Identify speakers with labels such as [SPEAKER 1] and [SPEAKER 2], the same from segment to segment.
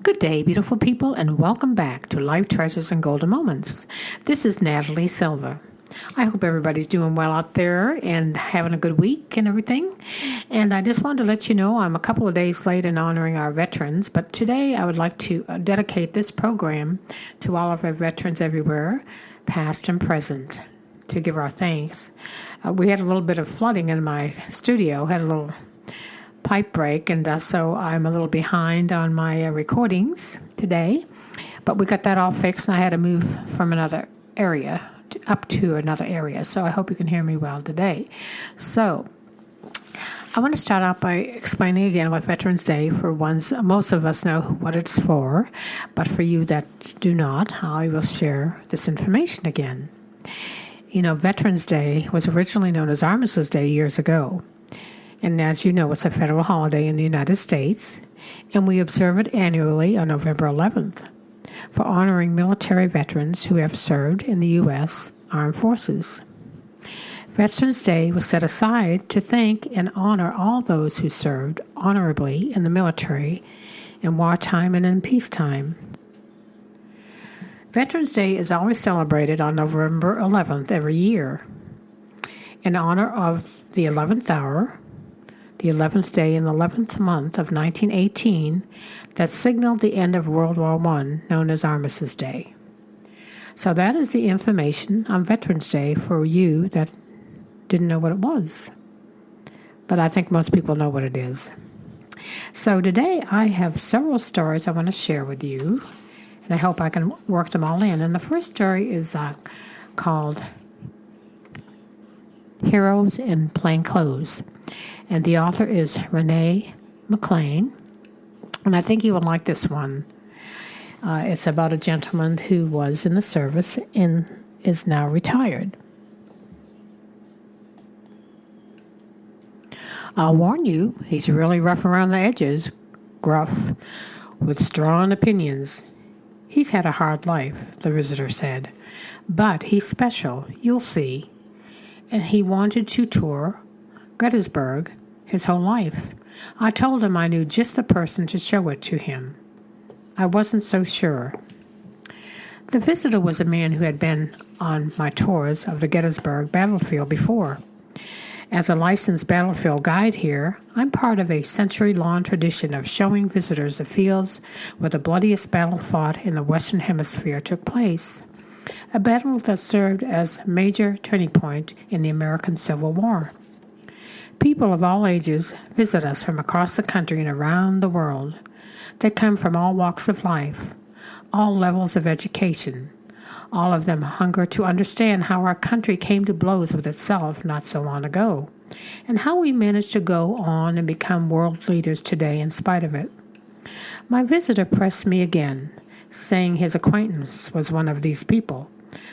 [SPEAKER 1] Good day, beautiful people, and welcome back to Life Treasures and Golden Moments. This is Natalie Silva. I hope everybody's doing well out there and having a good week and everything. And I just wanted to let you know I'm a couple of days late in honoring our veterans, but today I would like to dedicate this program to all of our veterans everywhere, past and present, to give our thanks. We had a little bit of flooding in my studio, had a little pipe break, and so I'm a little behind on my recordings today, but we got that all fixed, and I had to move from another area up to another area, so I hope you can hear me well today. So I want to start out by explaining again what Veterans Day, for ones, most of us know what it's for, but for you that do not, I will share this information again. You know, Veterans Day was originally known as Armistice Day years ago. And as you know, it's a federal holiday in the United States, and we observe it annually on November 11th for honoring military veterans who have served in the U.S. Armed Forces. Veterans Day was set aside to thank and honor all those who served honorably in the military in wartime and in peacetime. Veterans Day is always celebrated on November 11th every year in honor of the 11th hour, the 11th day in the 11th month of 1918 that signaled the end of World War I, known as Armistice Day. So that is the information on Veterans Day for you that didn't know what it was. But I think most people know what it is. So today I have several stories I want to share with you, and I hope I can work them all in. And the first story is called Heroes in Plain Clothes. And the author is Renee McLean, and I think you will like this one. It's about a gentleman who was in the service and is now retired. I'll warn you, he's really rough around the edges, gruff, with strong opinions. He's had a hard life, the visitor said, but he's special, you'll see. And he wanted to tour Gettysburg his whole life. I told him I knew just the person to show it to him. I wasn't so sure. The visitor was a man who had been on my tours of the Gettysburg battlefield before. As a licensed battlefield guide here, I'm part of a century-long tradition of showing visitors the fields where the bloodiest battle fought in the Western Hemisphere took place, a battle that served as a major turning point in the American Civil War. People of all ages visit us from across the country and around the world. They come from all walks of life, all levels of education. All of them hunger to understand how our country came to blows with itself not so long ago, and how we managed to go on and become world leaders today in spite of it. My visitor pressed me again, saying his acquaintance was one of these people,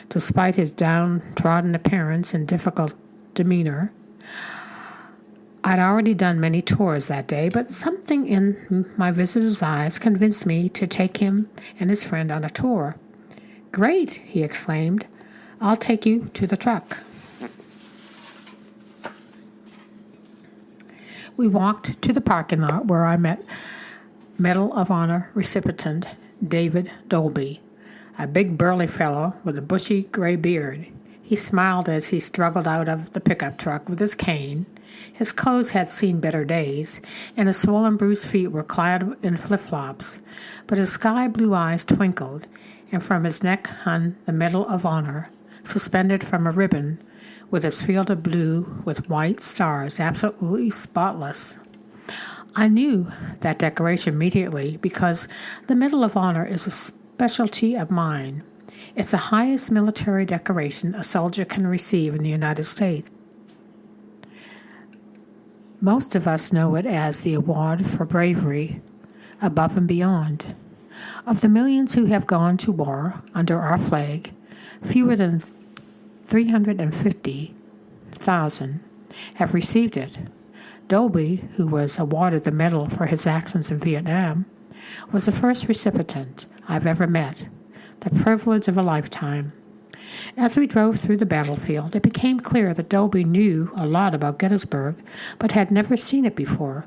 [SPEAKER 1] despite his downtrodden appearance and difficult demeanor. I'd already done many tours that day, but something in my visitor's eyes convinced me to take him and his friend on a tour. "Great," he exclaimed. "I'll take you to the truck." We walked to the parking lot where I met Medal of Honor recipient David Dolby, a big burly fellow with a bushy gray beard. He smiled as he struggled out of the pickup truck with his cane. His clothes had seen better days, and his swollen, bruised feet were clad in flip-flops, but his sky-blue eyes twinkled, and from his neck hung the Medal of Honor, suspended from a ribbon with its field of blue with white stars, absolutely spotless. I knew that decoration immediately because the Medal of Honor is a specialty of mine. It's the highest military decoration a soldier can receive in the United States. Most of us know it as the Award for Bravery, Above and Beyond. Of the millions who have gone to war under our flag, fewer than 350,000 have received it. Dolby, who was awarded the medal for his actions in Vietnam, was the first recipient I've ever met, the privilege of a lifetime. As we drove through the battlefield, it became clear that Dolby knew a lot about Gettysburg, but had never seen it before.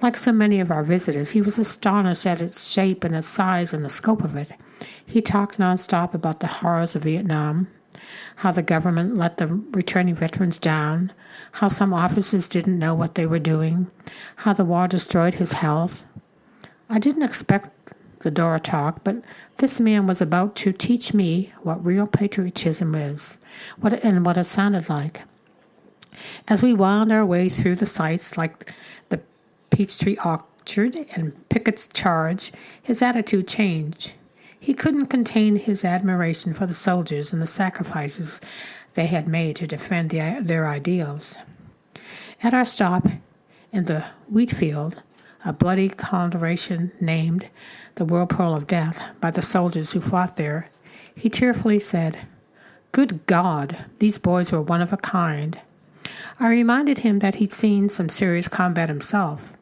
[SPEAKER 1] Like so many of our visitors, he was astonished at its shape and its size and the scope of it. He talked nonstop about the horrors of Vietnam, how the government let the returning veterans down, how some officers didn't know what they were doing, how the war destroyed his health. I didn't expect the Dora talk, but this man was about to teach me what real patriotism is, what it sounded like. As we wound our way through the sights like the Peachtree Orchard and Pickett's Charge, his attitude changed. He couldn't contain his admiration for the soldiers and the sacrifices they had made to defend their ideals. At our stop in the wheat field, a bloody conflagration named the Whirlpool of Death by the soldiers who fought there, he tearfully said, "Good God, these boys were one of a kind." I reminded him that he'd seen some serious combat himself.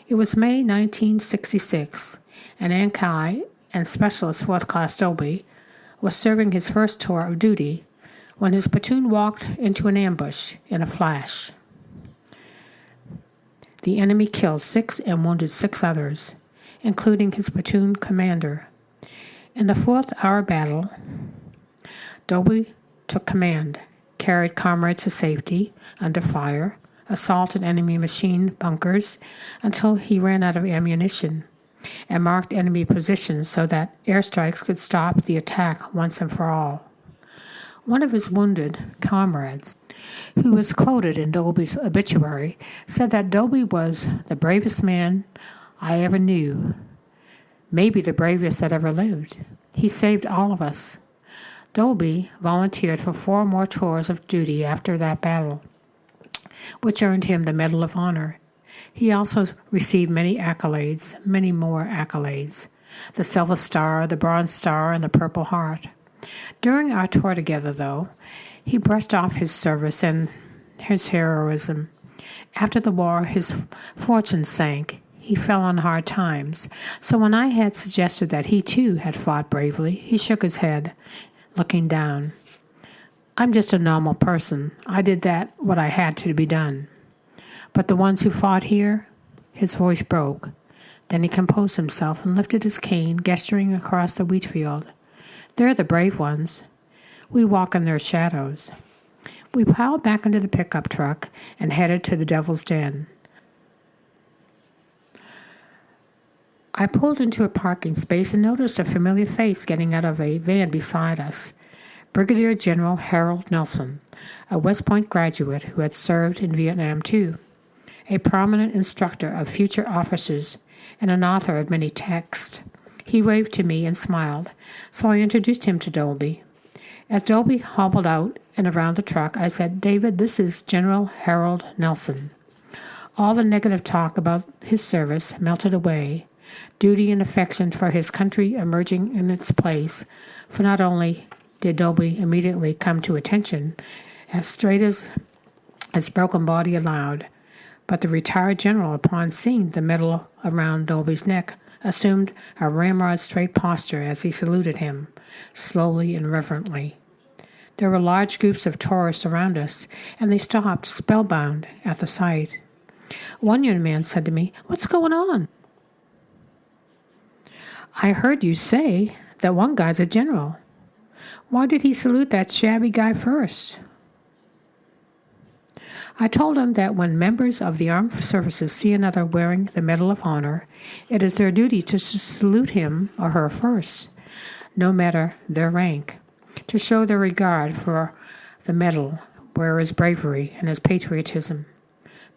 [SPEAKER 1] It was May 1966, and Ankai and Specialist 4th Class Dolby was serving his first tour of duty when his platoon walked into an ambush in a flash. The enemy killed 6 and wounded 6 others, including his platoon commander. In the 4th-hour battle, Dolby took command, carried comrades to safety under fire, assaulted enemy machine bunkers until he ran out of ammunition, and marked enemy positions so that airstrikes could stop the attack once and for all. One of his wounded comrades, who was quoted in Dolby's obituary, said that Dolby was the bravest man I ever knew, maybe the bravest that ever lived. He saved all of us. Dolby volunteered for 4 more tours of duty after that battle, which earned him the Medal of Honor. He also received many more accolades, the Silver Star, the Bronze Star, and the Purple Heart. During our tour together, though, he brushed off his service and his heroism. After the war, his fortune sank. He fell on hard times. So when I had suggested that he, too, had fought bravely, he shook his head, looking down. "I'm just a normal person. I did what I had to be done. But the ones who fought here," his voice broke. Then he composed himself and lifted his cane, gesturing across the wheat field. "They're the brave ones. We walk in their shadows." We piled back into the pickup truck and headed to the Devil's Den. I pulled into a parking space and noticed a familiar face getting out of a van beside us. Brigadier General Harold Nelson, a West Point graduate who had served in Vietnam too, a prominent instructor of future officers and an author of many texts. He waved to me and smiled, so I introduced him to Dolby. As Dolby hobbled out and around the truck, I said, "David, this is General Harold Nelson." All the negative talk about his service melted away, duty and affection for his country emerging in its place, for not only did Dolby immediately come to attention, as straight as his broken body allowed, but the retired general, upon seeing the medal around Dolby's neck, assumed a ramrod straight posture as he saluted him, slowly and reverently. There were large groups of tourists around us, and they stopped, spellbound, at the sight. One young man said to me, "What's going on?" "I heard you say that one guy's a general. Why did he salute that shabby guy first?" I told him that when members of the armed services see another wearing the Medal of Honor, it is their duty to salute him or her first, no matter their rank, to show their regard for the medal, wearer's bravery, and his patriotism.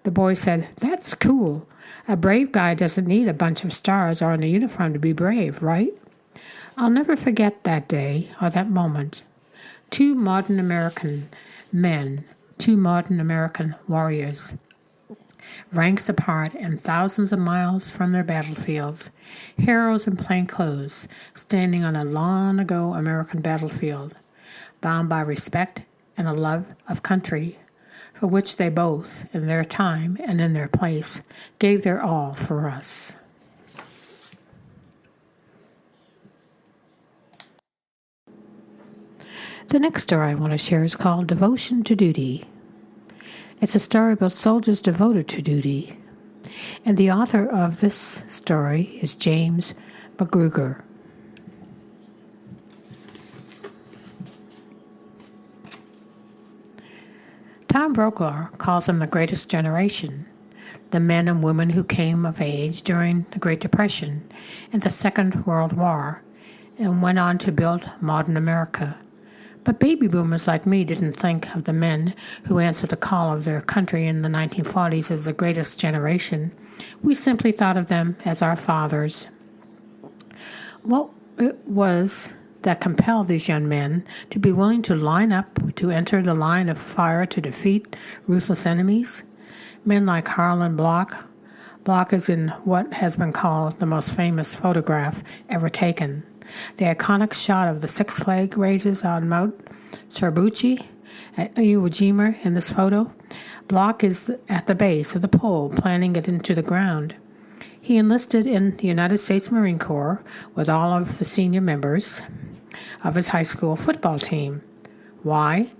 [SPEAKER 1] The boy said, "That's cool. A brave guy doesn't need a bunch of stars or a uniform to be brave, right?" I'll never forget that day or that moment. 2 modern American men, 2 modern American warriors, ranks apart and thousands of miles from their battlefields, heroes in plain clothes, standing on a long-ago American battlefield, bound by respect and a love of country, for which they both, in their time and in their place, gave their all for us. The next story I want to share is called Devotion to Duty. It's a story about soldiers devoted to duty. And the author of this story is James McGruger. Tom Brokaw calls them the greatest generation, the men and women who came of age during the Great Depression and the Second World War and went on to build modern America. But baby boomers like me didn't think of the men who answered the call of their country in the 1940s as the greatest generation. We simply thought of them as our fathers. What it was that compelled these young men to be willing to line up to enter the line of fire to defeat ruthless enemies? Men like Harlan Block. Block is in what has been called the most famous photograph ever taken. The iconic shot of the Six Flag raisers on Mount Cerbuchi at Iwo Jima in this photo. Block is at the base of the pole, planting it into the ground. He enlisted in the United States Marine Corps with all of the senior members of his high school football team. Why?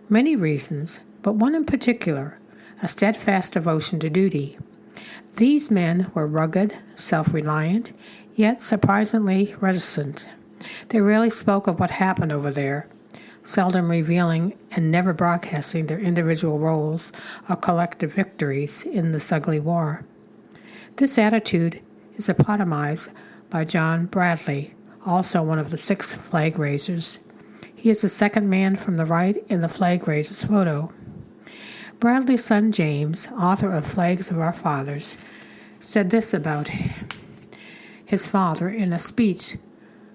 [SPEAKER 1] Many reasons, but one in particular, a steadfast devotion to duty. These men were rugged, self-reliant, yet surprisingly reticent. They rarely spoke of what happened over there, seldom revealing and never broadcasting their individual roles or collective victories in this ugly war. This attitude is epitomized by John Bradley, also one of the Six Flag Raisers. He is the second man from the right in the flag raisers photo. Bradley's son James, author of Flags of Our Fathers, said this about his father in a speech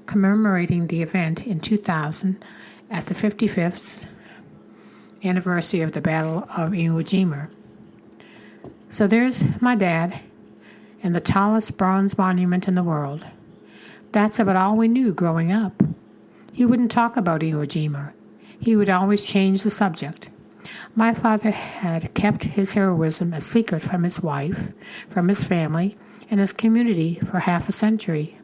[SPEAKER 1] commemorating the event in 2000 at the 55th anniversary of the Battle of Iwo Jima. So there's my dad and the tallest bronze monument in the world. That's about all we knew growing up. He wouldn't talk about Iwo Jima. He would always change the subject. My father had kept his heroism a secret from his wife, from his family, and his community for half a century.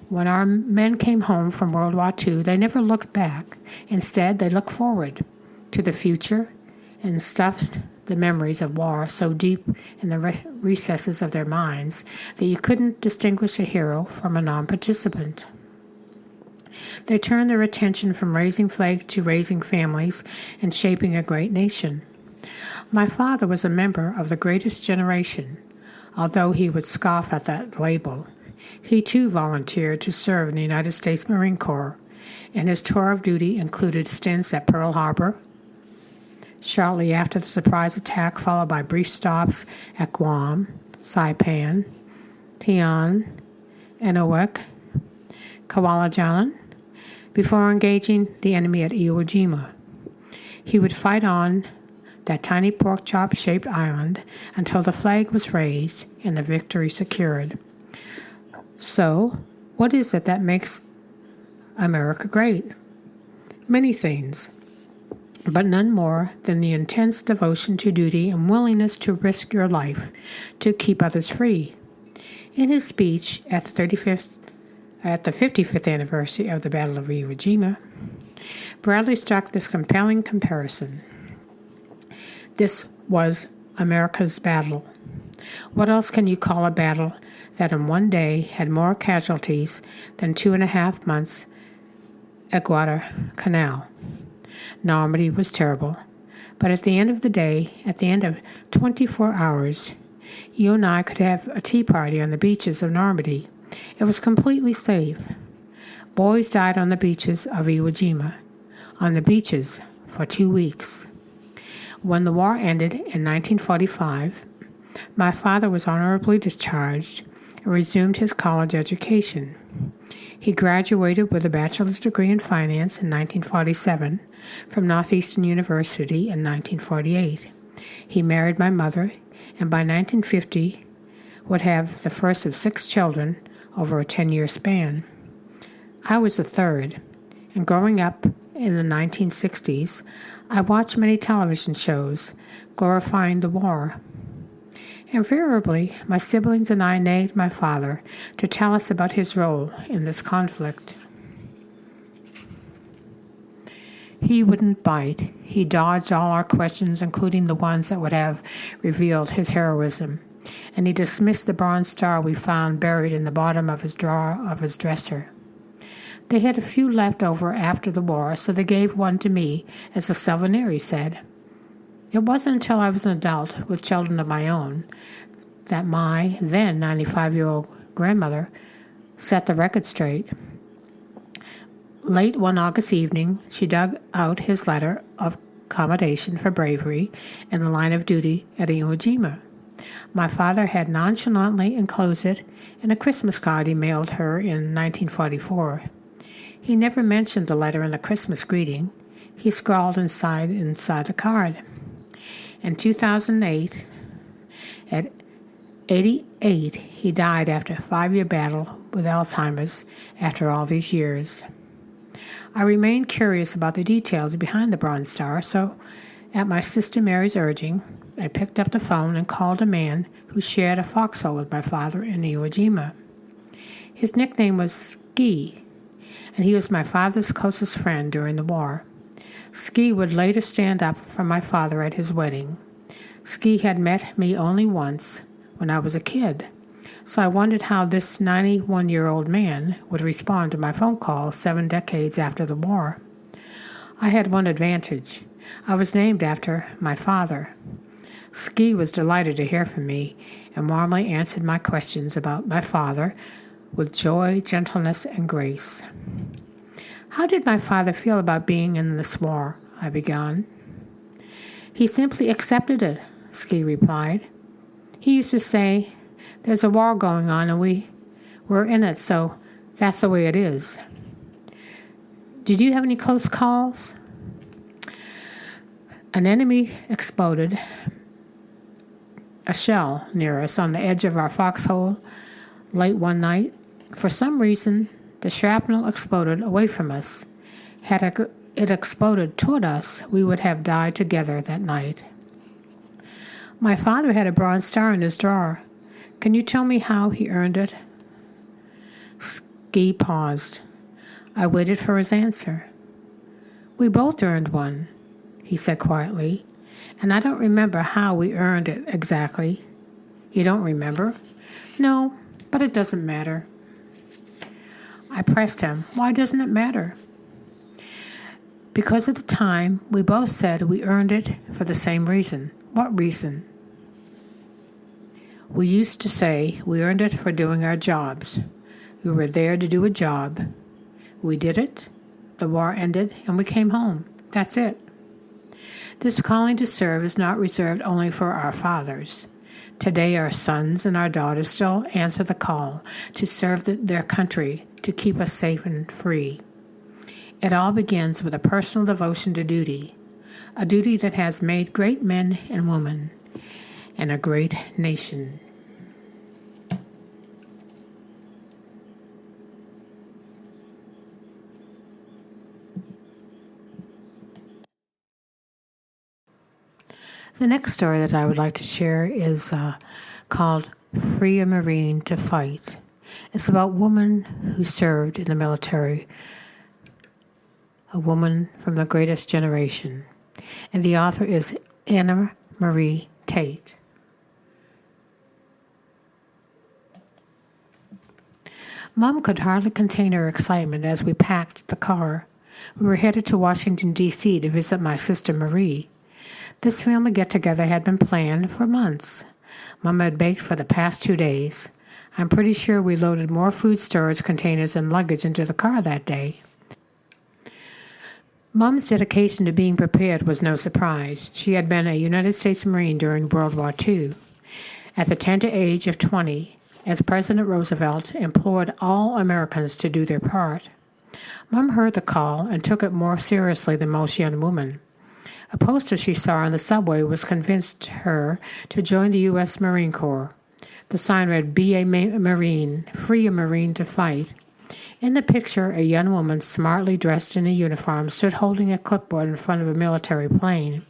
[SPEAKER 1] When our men came home from World War II, they never looked back. Instead, they looked forward to the future and stuffed the memories of war so deep in the recesses of their minds that you couldn't distinguish a hero from a non-participant. They turned their attention from raising flags to raising families and shaping a great nation. My father was a member of the greatest generation, although he would scoff at that label. He too volunteered to serve in the United States Marine Corps, and his tour of duty included stints at Pearl Harbor, shortly after the surprise attack, followed by brief stops at Guam, Saipan, Tian, Eniwetok, Kwajalein, before engaging the enemy at Iwo Jima. He would fight on that tiny pork chop-shaped island until the flag was raised and the victory secured. So, what is it that makes America great? Many things, but none more than the intense devotion to duty and willingness to risk your life to keep others free. In his speech at the 55th anniversary of the Battle of Iwo Jima, Bradley struck this compelling comparison. This was America's battle. What else can you call a battle that in one day had more casualties than 2.5 months at Guadalcanal? Normandy was terrible, but at the end of the day, at the end of 24 hours, you and I could have a tea party on the beaches of Normandy. It was completely safe. Boys died on the beaches of Iwo Jima, on the beaches for 2 weeks. When the war ended in 1945, my father was honorably discharged and resumed his college education. He graduated with a bachelor's degree in finance in 1947 from Northeastern University in 1948. He married my mother, and by 1950 would have the first of 6 children over a 10-year span. I was the third, and growing up in the 1960s, I watched many television shows glorifying the war. Invariably, my siblings and I nagged my father to tell us about his role in this conflict. He wouldn't bite. He dodged all our questions, including the ones that would have revealed his heroism. and he dismissed the bronze star we found buried in the bottom of his drawer of his dresser. They had a few left over after the war, so they gave one to me as a souvenir, he said. It wasn't until I was an adult with children of my own that my then 95-year-old grandmother set the record straight. Late one August evening, she dug out his letter of commendation for bravery in the line of duty at Iwo Jima. My father had nonchalantly enclosed it in a Christmas card he mailed her in 1944. He never mentioned the letter in the Christmas greeting. He scrawled inside the card. In 2008, at 88, he died after a 5-year battle with Alzheimer's after all these years. I remained curious about the details behind the Bronze Star, so at my sister Mary's urging, I picked up the phone and called a man who shared a foxhole with my father in Iwo Jima. His nickname was Ski, and he was my father's closest friend during the war. Ski would later stand up for my father at his wedding. Ski had met me only once when I was a kid, so I wondered how this 91-year-old man would respond to my phone call 7 decades after the war. I had one advantage. I was named after my father. Ski was delighted to hear from me and warmly answered my questions about my father with joy, gentleness, and grace. How did my father feel about being in this war? I began. He simply accepted it, Ski replied. He used to say, there's a war going on and we're in it, so that's the way it is. Did you have any close calls? An enemy exploded a shell near us on the edge of our foxhole late one night. For some reason, the shrapnel exploded away from us. Had it exploded toward us, we would have died together that night. My father had a bronze star in his drawer. Can you tell me how he earned it? Ski paused. I waited for his answer. We both earned one, he said quietly, and I don't remember how we earned it exactly. You don't remember? No, but it doesn't matter. I pressed him. Why doesn't it matter? Because at the time, we both said we earned it for the same reason. What reason? We used to say we earned it for doing our jobs. We were there to do a job. We did it. The war ended, and we came home. That's it. This calling to serve is not reserved only for our fathers. Today, our sons and our daughters still answer the call to serve their country, to keep us safe and free. It all begins with a personal devotion to duty, a duty that has made great men and women and a great nation. The next story that I would like to share is called Free a Marine to Fight. It's about a woman who served in the military, a woman from the greatest generation. And the author is Anna Marie Tate. Mom could hardly contain her excitement as we packed the car. We were headed to Washington, D.C. to visit my sister Marie. This family get-together had been planned for months. Mom had baked for the past 2 days. I'm pretty sure we loaded more food storage containers and luggage into the car that day. Mom's dedication to being prepared was no surprise. She had been a United States Marine during World War II. At the tender age of 20, as President Roosevelt implored all Americans to do their part, Mom heard the call and took it more seriously than most young women. A poster she saw on the subway was convinced her to join the U.S. Marine Corps. The sign read, "Be a Marine, free a Marine to fight." In the picture, a young woman smartly dressed in a uniform stood holding a clipboard in front of a military plane.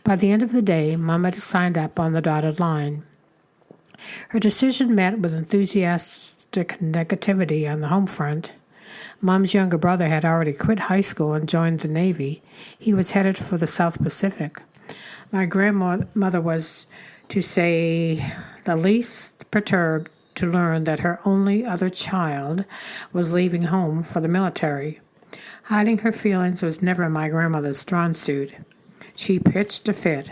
[SPEAKER 1] By the end of the day, Mom had signed up on the dotted line. Her decision met with enthusiastic negativity on the home front. Mom's younger brother had already quit high school and joined the Navy. He was headed for the South Pacific. My grandmother was to say the least perturbed to learn that her only other child was leaving home for the military. Hiding her feelings was never my grandmother's strong suit. She pitched a fit.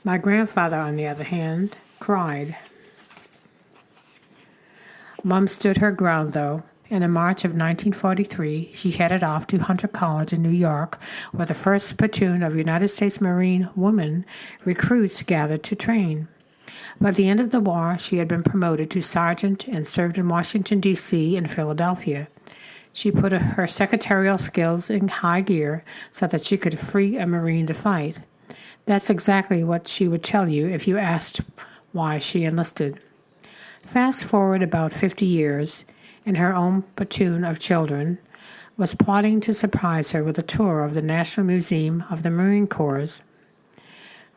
[SPEAKER 1] My grandfather, on the other hand, cried. Mom stood her ground, though, and in March of 1943, she headed off to Hunter College in New York, where the first platoon of United States Marine women recruits gathered to train. By the end of the war, she had been promoted to sergeant and served in Washington, D.C. and Philadelphia. She put her secretarial skills in high gear so that she could free a Marine to fight. That's exactly what she would tell you if you asked why she enlisted. Fast forward about 50 years, and her own platoon of children was plotting to surprise her with a tour of the National Museum of the Marine Corps.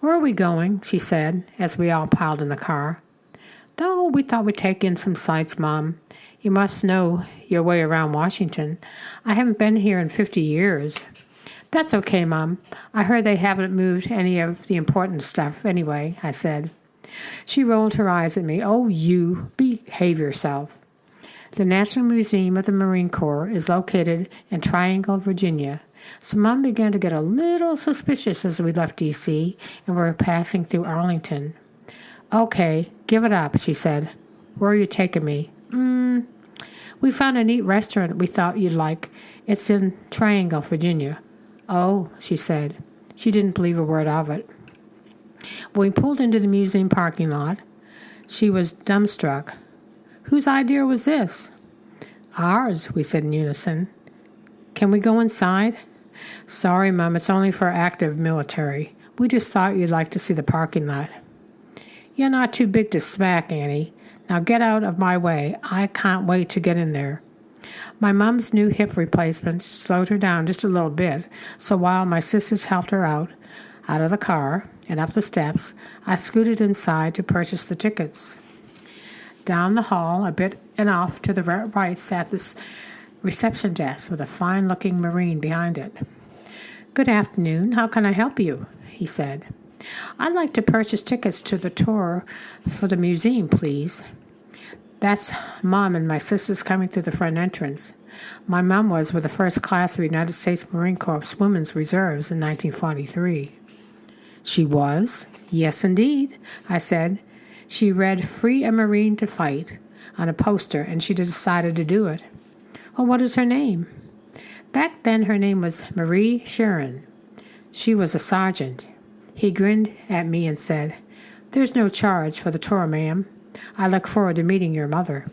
[SPEAKER 1] "Where are we going?" she said, as we all piled in the car. "Oh, we thought we'd take in some sights, Mom. You must know your way around Washington. I haven't been here in 50 years. "That's okay, Mom. I heard they haven't moved any of the important stuff anyway," I said. She rolled her eyes at me. "Oh, you, behave yourself." The National Museum of the Marine Corps is located in Triangle, Virginia, so Mom began to get a little suspicious as we left D.C. and were passing through Arlington. "Okay, give it up," she said. "Where are you taking me?" We found a neat restaurant we thought you'd like. It's in Triangle, Virginia." "Oh," she said. She didn't believe a word of it. When we pulled into the museum parking lot, she was dumbstruck. "Whose idea was this?" "Ours," we said in unison. "Can we go inside?" "Sorry, Mom, it's only for active military. We just thought you'd like to see the parking lot." "You're not too big to smack, Annie. Now get out of my way. I can't wait to get in there." My mom's new hip replacement slowed her down just a little bit, so while my sisters helped her out of the car and up the steps, I scooted inside to purchase the tickets. Down the hall, a bit and off to the right, sat this reception desk with a fine-looking Marine behind it. "Good afternoon. How can I help you?" he said. "I'd like to purchase tickets to the tour for the museum, please." "That's Mom and my sisters coming through the front entrance. My mom was with the first class of United States Marine Corps Women's Reserves in 1943. "She was?" "Yes, indeed," I said. "She read 'Free a Marine to Fight' on a poster, and she decided to do it." "Well, what is her name?" "Back then her name was Marie Sharon. She was a sergeant." He grinned at me and said, "There's no charge for the tour, ma'am. I look forward to meeting your mother."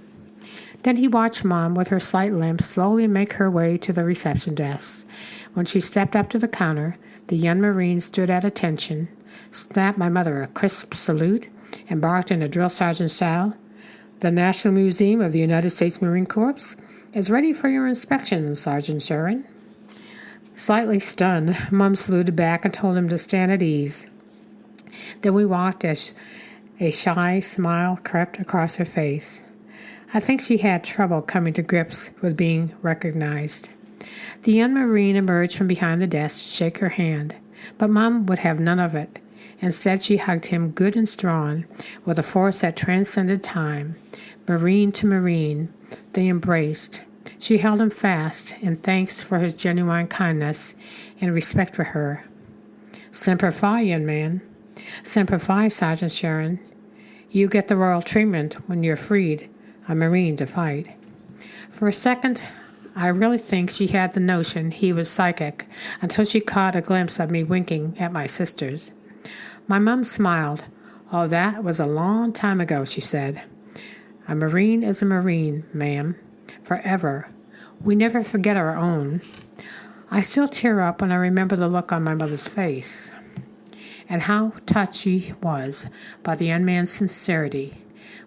[SPEAKER 1] Then he watched Mom, with her slight limp, slowly make her way to the reception desk. When she stepped up to the counter, the young Marine stood at attention, snapped my mother a crisp salute, and barked in a drill sergeant style, "The National Museum of the United States Marine Corps is ready for your inspection, Sergeant Sharon." Slightly stunned, Mom saluted back and told him to stand at ease. Then we walked as a shy smile crept across her face. I think she had trouble coming to grips with being recognized. The young Marine emerged from behind the desk to shake her hand, but Mom would have none of it. Instead, she hugged him good and strong, with a force that transcended time. Marine to Marine, they embraced. She held him fast in thanks for his genuine kindness and respect for her. "Semper Fi, young man." "Semper Fi, Sergeant Sharon. You get the royal treatment when you're freed a Marine to fight." For a second, I really think she had the notion he was psychic until she caught a glimpse of me winking at my sisters. My mom smiled. "Oh, that was a long time ago," she said. "A Marine is a Marine, ma'am. Forever. We never forget our own." I still tear up when I remember the look on my mother's face, and how touched she was by the young man's sincerity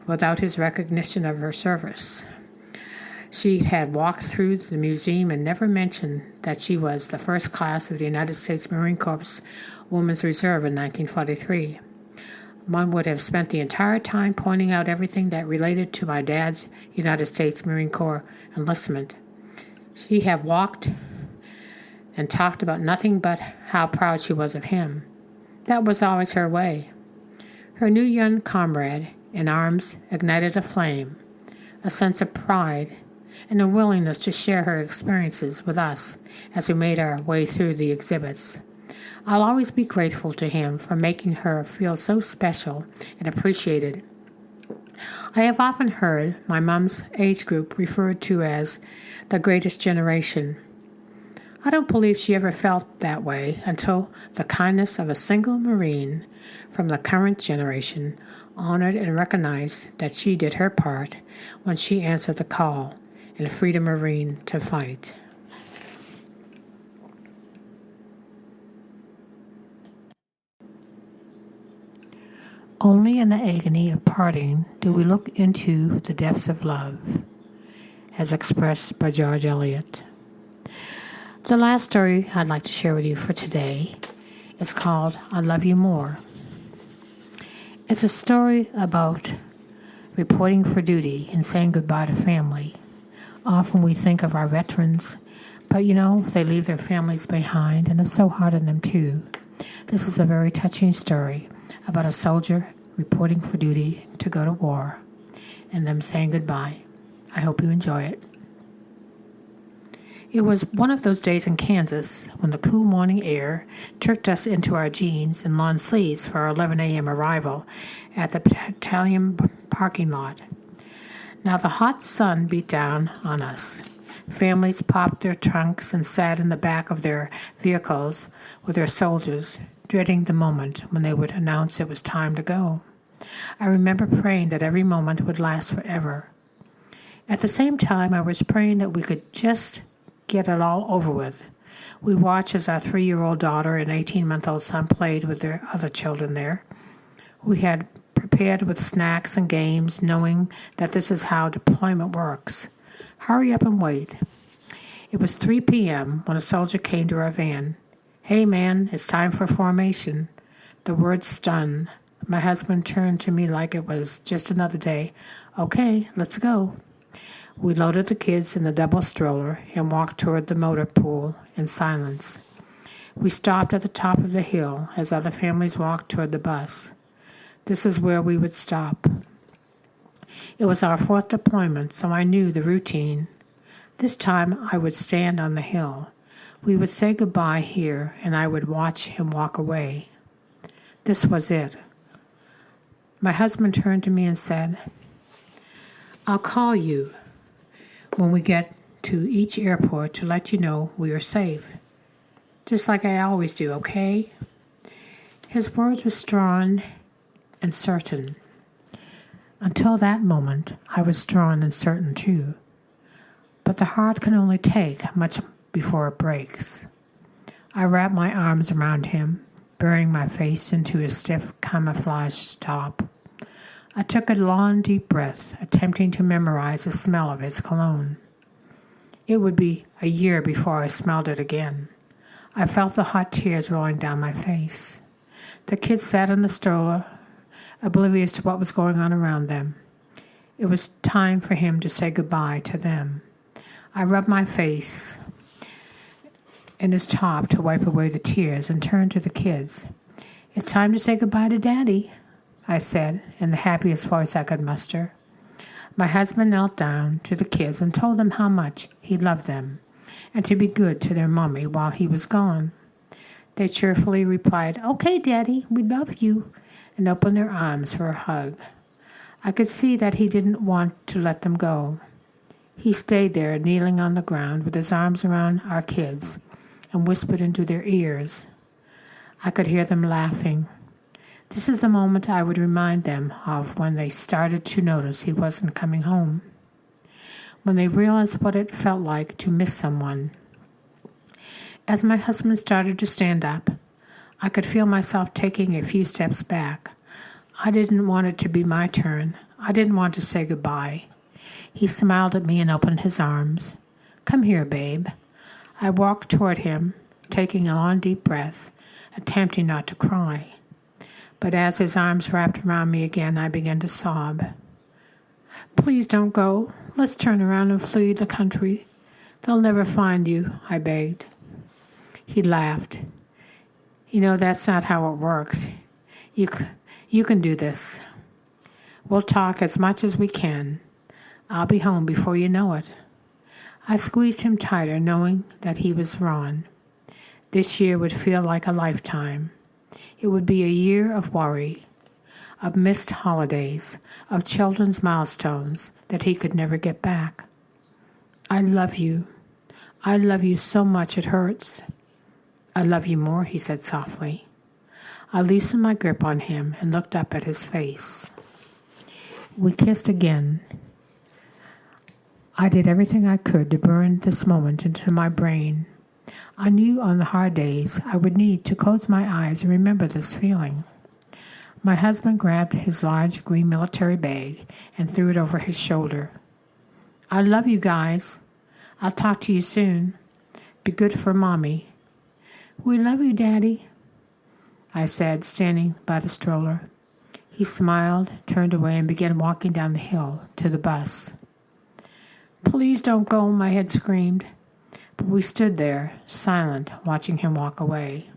[SPEAKER 1] without his recognition of her service. She had walked through the museum and never mentioned that she was the first class of the United States Marine Corps Women's Reserve in 1943. Mom would have spent the entire time pointing out everything that related to my dad's United States Marine Corps enlistment. She had walked and talked about nothing but how proud she was of him. That was always her way. Her new young comrade in arms ignited a flame, a sense of pride, and a willingness to share her experiences with us as we made our way through the exhibits. I'll always be grateful to him for making her feel so special and appreciated. I have often heard my mom's age group referred to as the greatest generation. I don't believe she ever felt that way until the kindness of a single Marine from the current generation honored and recognized that she did her part when she answered the call and freed a Marine to fight. Only in the agony of parting do we look into the depths of love, as expressed by George Eliot. The last story I'd like to share with you for today is called I Love You More. It's a story about reporting for duty and saying goodbye to family. Often we think of our veterans, but they leave their families behind, and it's so hard on them too. This is a very touching story about a soldier reporting for duty to go to war and them saying goodbye. I hope you enjoy it. It was one of those days in Kansas when the cool morning air tricked us into our jeans and lawn sleeves for our 11 a.m. arrival at the battalion parking lot. Now the hot sun beat down on us. Families popped their trunks and sat in the back of their vehicles with their soldiers, dreading the moment when they would announce it was time to go. I remember praying that every moment would last forever. At the same time, I was praying that we could just get it all over with. We watched as our 3-year-old daughter and 18-month-old son played with their other children there. We had prepared with snacks and games, knowing that this is how deployment works. Hurry up and wait. It was 3 p.m. when a soldier came to our van. Hey man, it's time for formation. The word stunned. My husband turned to me like it was just another day. Okay, let's go. We loaded the kids in the double stroller and walked toward the motor pool in silence. We stopped at the top of the hill as other families walked toward the bus. This is where we would stop. It was our 4th deployment, so I knew the routine. This time I would stand on the hill. We would say goodbye here, and I would watch him walk away. This was it. My husband turned to me and said, I'll call you when we get to each airport to let you know we are safe. Just like I always do, okay? His words were strong and certain. Until that moment, I was strong and certain too. But the heart can only take much before it breaks. I wrapped my arms around him, burying my face into his stiff camouflage top. I took a long, deep breath, attempting to memorize the smell of his cologne. It would be a year before I smelled it again. I felt the hot tears rolling down my face. The kids sat in the stroller, oblivious to what was going on around them. It was time for him to say goodbye to them. I rubbed my face in his top to wipe away the tears and turned to the kids. It's time to say goodbye to Daddy, I said in the happiest voice I could muster. My husband knelt down to the kids and told them how much he loved them and to be good to their mommy while he was gone. They cheerfully replied, Okay, Daddy, we love you, and opened their arms for a hug. I could see that he didn't want to let them go. He stayed there, kneeling on the ground with his arms around our kids and whispered into their ears. I could hear them laughing. This is the moment I would remind them of when they started to notice he wasn't coming home, when they realized what it felt like to miss someone. As my husband started to stand up, I could feel myself taking a few steps back. I didn't want it to be my turn. I didn't want to say goodbye. He smiled at me and opened his arms. Come here, babe. I walked toward him, taking a long, deep breath, attempting not to cry. But as his arms wrapped around me again, I began to sob. Please don't go. Let's turn around and flee the country. They'll never find you, I begged. He laughed. You know, that's not how it works. You You can do this. We'll talk as much as we can. I'll be home before you know it." I squeezed him tighter, knowing that he was wrong. This year would feel like a lifetime. It would be a year of worry, of missed holidays, of children's milestones that he could never get back. "I love you. I love you so much it hurts." "I love you more," he said softly. I loosened my grip on him and looked up at his face. We kissed again. I did everything I could to burn this moment into my brain. I knew on the hard days I would need to close my eyes and remember this feeling. My husband grabbed his large green military bag and threw it over his shoulder. "I love you guys. I'll talk to you soon. Be good for Mommy." "We love you, Daddy," I said, standing by the stroller. He smiled, turned away, and began walking down the hill to the bus. "Please don't go," my head screamed. But we stood there, silent, watching him walk away.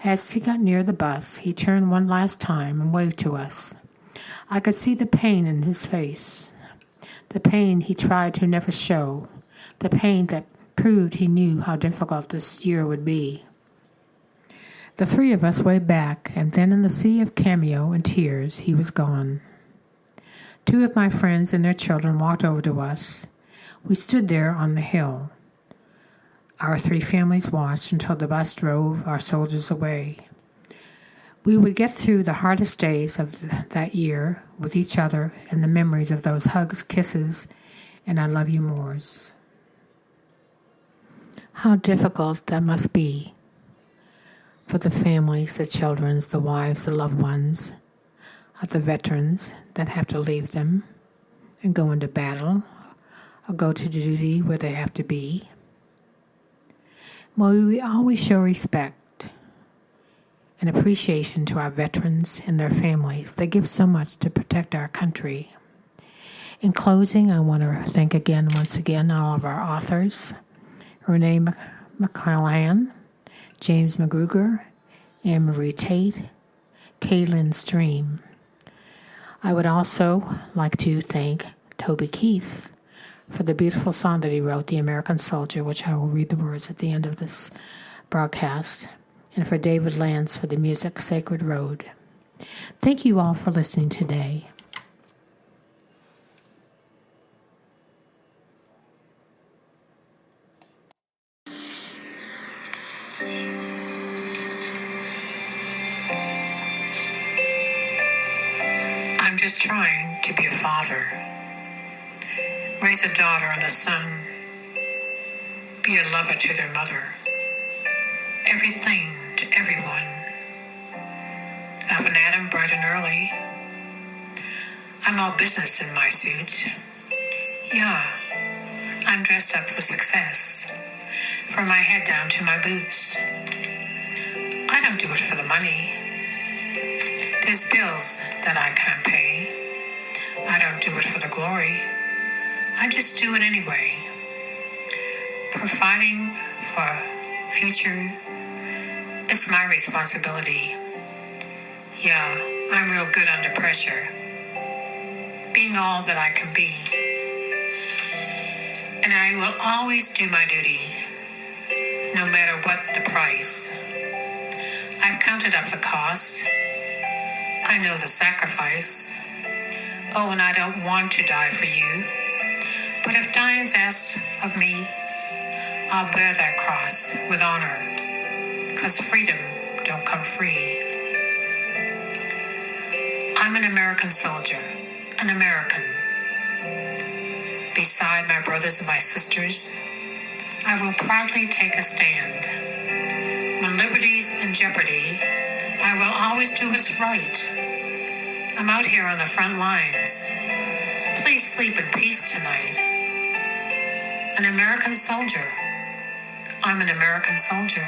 [SPEAKER 1] As he got near the bus, he turned one last time and waved to us. I could see the pain in his face, the pain he tried to never show, the pain that proved he knew how difficult this year would be. The three of us waved back, and then in the sea of cameo and tears, he was gone. Two of my friends and their children walked over to us. We stood there on the hill. Our three families watched until the bus drove our soldiers away. We would get through the hardest days of that year with each other and the memories of those hugs, kisses, and "I love you" mores. How difficult that must be for the families, the children, the wives, the loved ones of the veterans that have to leave them and go into battle or go to duty where they have to be. Well, we always show respect and appreciation to our veterans and their families. They give so much to protect our country. In closing, I want to thank once again, all of our authors, Renee McClellan, James McGruger, Anne-Marie Tate, Kaylin Stream. I would also like to thank Toby Keith for the beautiful song that he wrote, "The American Soldier," which I will read the words at the end of this broadcast, and for David Lance for the music, "Sacred Road." Thank you all for listening today. I'm just trying to be a father. Raise a daughter and a son. Be a lover to their mother. Everything to everyone. Up and at 'em bright and early. I'm all business in my suit. Yeah, I'm dressed up for success. From my head down to my boots. I don't do it for the money. There's bills that I can't pay. I don't do it for the glory. I just do it anyway. Providing for future, it's my responsibility. Yeah, I'm real good under pressure. Being all that I can be. And I will always do my duty, no matter what the price. I've counted up the cost. I know the sacrifice. Oh, and I don't want to die for you. But if dying's asked of me, I'll bear that cross with honor, 'cause freedom don't come free. I'm an American soldier, an American. Beside my brothers and my sisters, I will proudly take a stand. When liberty's in jeopardy, I will always do what's right. I'm out here on the front lines. Please sleep in peace tonight. An American soldier. I'm an American soldier.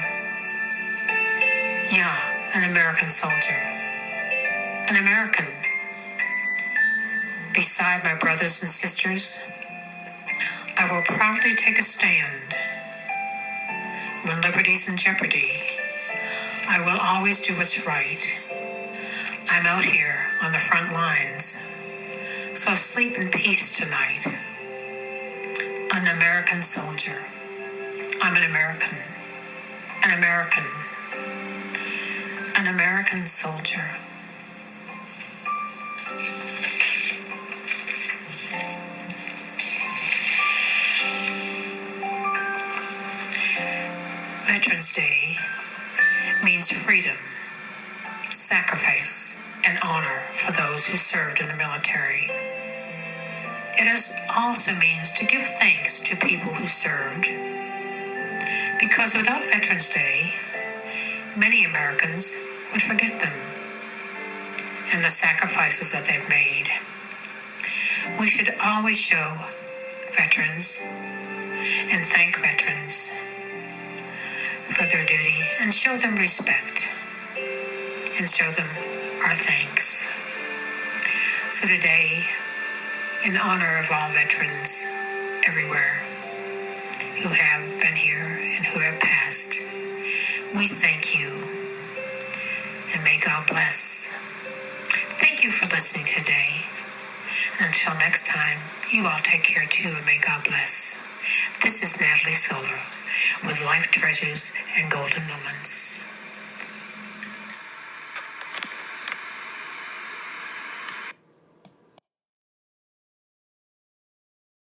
[SPEAKER 1] Yeah, an American soldier. An American. Beside my brothers and sisters, I will proudly take a stand. When liberty's in jeopardy, I will always do what's right. I'm out here on the front lines, so sleep in peace tonight. An American soldier. I'm an American. An American. An American soldier. Veterans Day means freedom, sacrifice, and honor for those who served in the military. It also means to give thanks to people who served, because without Veterans Day, many Americans would forget them and the sacrifices that they've made. We should always show veterans and thank veterans for their duty and show them respect and show them our thanks. So today, in honor of all veterans everywhere who have been here and who have passed, we thank you and may God bless. Thank you for listening today. And until next time, you all take care too and may God bless. This is Natalie Silver with Life Treasures and Golden Moments.